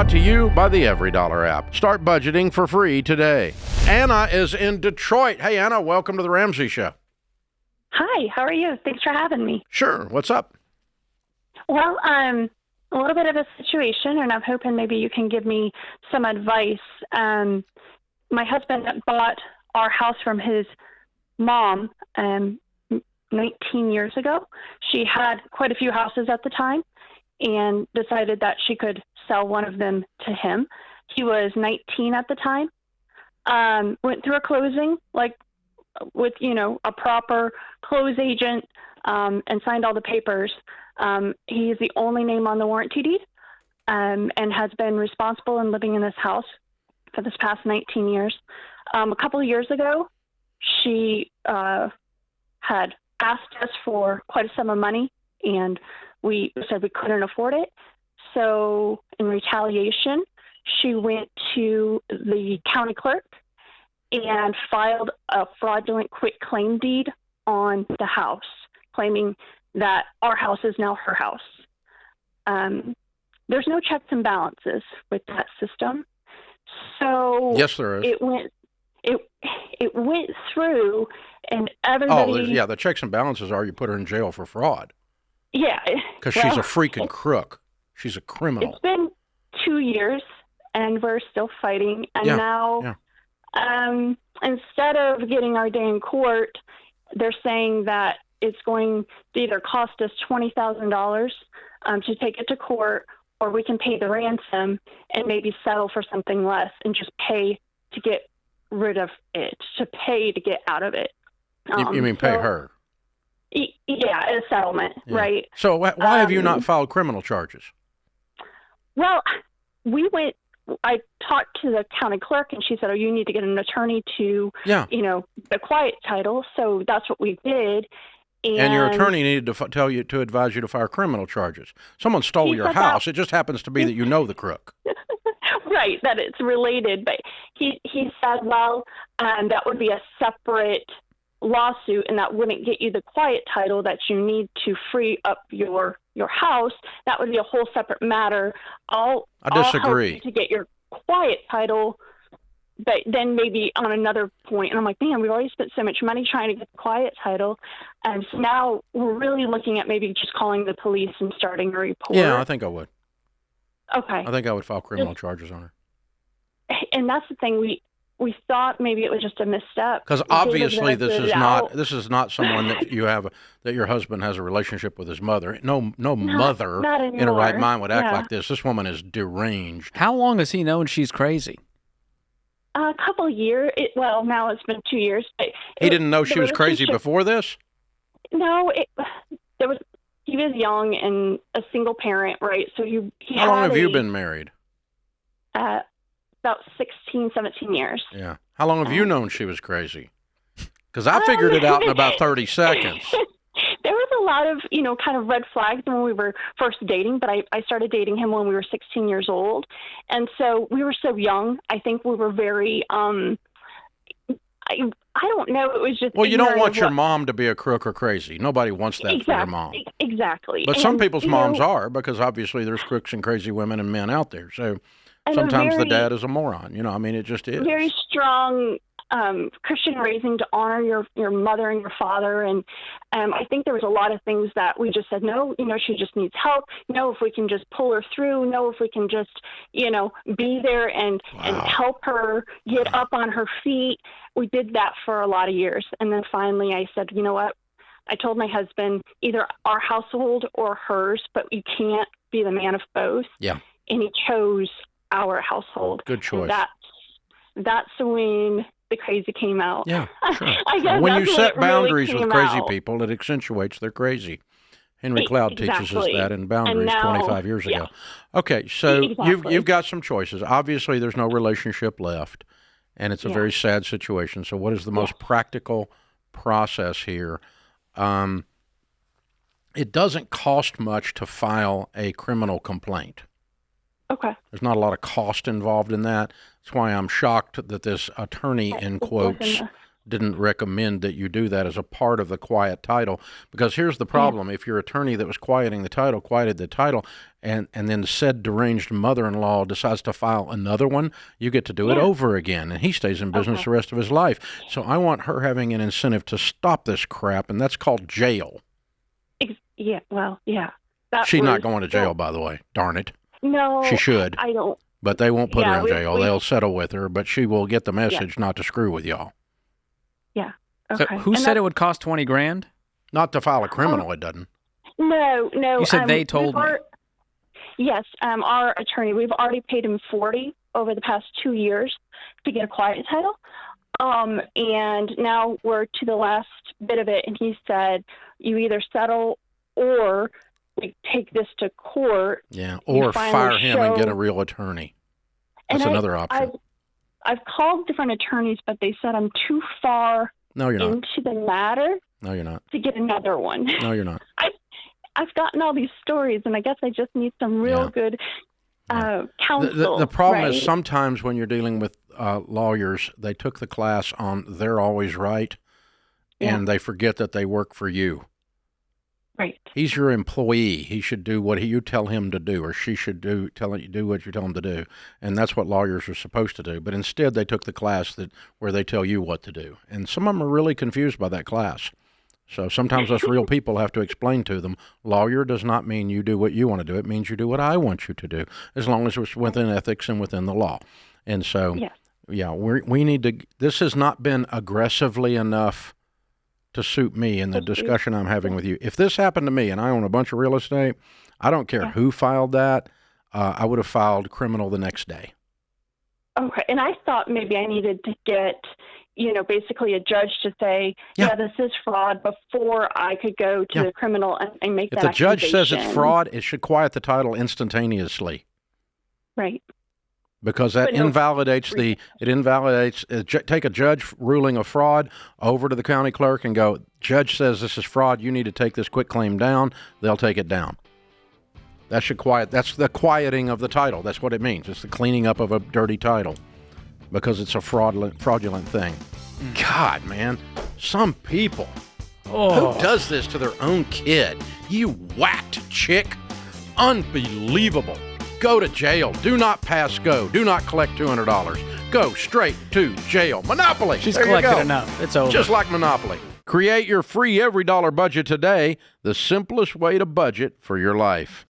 Brought to you by the Every Dollar app. Start budgeting for free today. Anna is in Detroit. Hey, Anna, welcome to the Ramsey Show. Hi, how are you? Thanks for having me. Sure. What's up? Well, a little bit of a situation, and I'm hoping maybe you can give me some advice. My husband bought our house from his mom 19 years ago. She had quite a few houses at the time and decided that she could sell one of them to him. He was 19 at the time. Went through a closing, like with, a proper close agent, and signed all the papers. He is the only name on the warranty deed, and has been responsible in living in this house for this past 19 years. A couple of years ago, she had asked us for quite a sum of money, and we said we couldn't afford it. So in retaliation, she went to the county clerk and filed a fraudulent quitclaim deed on the house, claiming that our house is now her house. There's no checks and balances with that system. So yes, there is. It went through, and everybody... the checks and balances are you put her in jail for fraud. Yeah. Because she's a freaking crook. She's a criminal. It's been 2 years, and we're still fighting. And now, instead of getting our day in court, they're saying that it's going to either cost us $20,000 to take it to court, or we can pay the ransom and maybe settle for something less and just pay to get rid of it, to pay to get out of it. You mean pay her? Yeah, a settlement, right? So why have you not filed criminal charges? Well, I talked to the county clerk, and she said, you need to get an attorney to, the quiet title. So that's what we did. And your attorney needed to advise you to file criminal charges. Someone stole your house. It just happens to be that you know the crook. Right, that it's related. But he said, that would be a separate lawsuit, and that wouldn't get you the quiet title that you need to free up your house. That would be a whole separate matter. I disagree. I'll help you to get your quiet title, but then maybe on another point. And I'm like, man, we've already spent so much money trying to get the quiet title, and so now we're really looking at maybe just calling the police and starting a report. Yeah, I think I would. Okay. I think I would file criminal charges on her. And that's the thing, we thought maybe it was just a misstep. Because obviously this is not someone that that your husband has a relationship with his mother. No mother in a right mind would act like this. This woman is deranged. How long has he known she's crazy? A couple of years. Now it's been 2 years. But he didn't know she was crazy before this? No, he was young and a single parent, right? So he How long have you been married? About 16, 17 years. Yeah. How long have you known she was crazy? Because I figured it out in about 30 seconds. There was a lot of, kind of red flags when we were first dating, but I started dating him when we were 16 years old. And so we were so young. I think we were very, I don't know. It was just... Well, you don't want your mom to be a crook or crazy. Nobody wants that for your mom. Exactly. But some people's moms are, because obviously there's crooks and crazy women and men out there. So sometimes the dad is a moron. It just is. Very strong Christian raising to honor your mother and your father. And I think there was a lot of things that we just said, no, she just needs help. No, if we can just pull her through. No, if we can just, be there and help her get up on her feet. We did that for a lot of years. And then finally I said, you know what? I told my husband, either our household or hers, but you can't be the man of both. Yeah. And he chose our household. Good choice. And that's when the crazy came out. Yeah, sure. I guess when you set boundaries really with crazy out. people, it accentuates their crazy. Henry Cloud teaches us that in Boundaries 25 years ago. Okay, so you've got some choices. Obviously, there's no relationship left, and it's a very sad situation. So what is the most practical process here? It doesn't cost much to file a criminal complaint. Okay. There's not a lot of cost involved in that. That's why I'm shocked that this attorney, in quotes, didn't recommend that you do that as a part of the quiet title, because here's the problem. If your attorney that was quieted the title, and then said deranged mother-in-law decides to file another one, you get to do it over again, and he stays in business the rest of his life. So I want her having an incentive to stop this crap, and that's called jail. Yeah, well, yeah. She's not going to jail, by the way. Darn it. No. She should. I don't. But they won't put her in jail. They'll settle with her, but she will get the message not to screw with y'all. Yeah. Okay. So who said it would cost $20,000? Not to file a criminal, it doesn't. No. You said they told me. Yes, our attorney. We've already paid him $40,000 over the past 2 years to get a quiet title. And now we're to the last bit of it, and he said, you either settle or we take this to court. Yeah, or fire him and get a real attorney. That's another option. I've called different attorneys, but they said I'm too far into the matter. No, you're not. To get another one. No, you're not. I've gotten all these stories, and I guess I just need some real good counsel. The problem is sometimes when you're dealing with lawyers, they took the class on they're always right, and they forget that they work for you. Right. He's your employee. He should do what you tell him to do, or she should do what you tell him to do, and that's what lawyers are supposed to do. But instead, they took the class where they tell you what to do, and some of them are really confused by that class. So sometimes us real people have to explain to them, lawyer does not mean you do what you want to do. It means you do what I want you to do, as long as it's within ethics and within the law. And so, we need to. This has not been aggressively enough to suit me in the discussion I'm having with you. If this happened to me and I own a bunch of real estate, I don't care who filed that. I would have filed criminal the next day. Okay. And I thought maybe I needed to get, basically a judge to say, this is fraud before I could go to the criminal and make that accusation. If the judge says it's fraud, it should quiet the title instantaneously. Right. Because that take a judge ruling of fraud over to the county clerk and go, judge says this is fraud, you need to take this quitclaim down. They'll take it down. That's the quieting of the title. That's what it means. It's the cleaning up of a dirty title because it's a fraudulent thing. God, man, some people, who does this to their own kid? You whacked chick. Unbelievable. Go to jail. Do not pass go. Do not collect $200. Go straight to jail. Monopoly. She's collected enough. It's over. Just like Monopoly. Create your free every dollar budget today, the simplest way to budget for your life.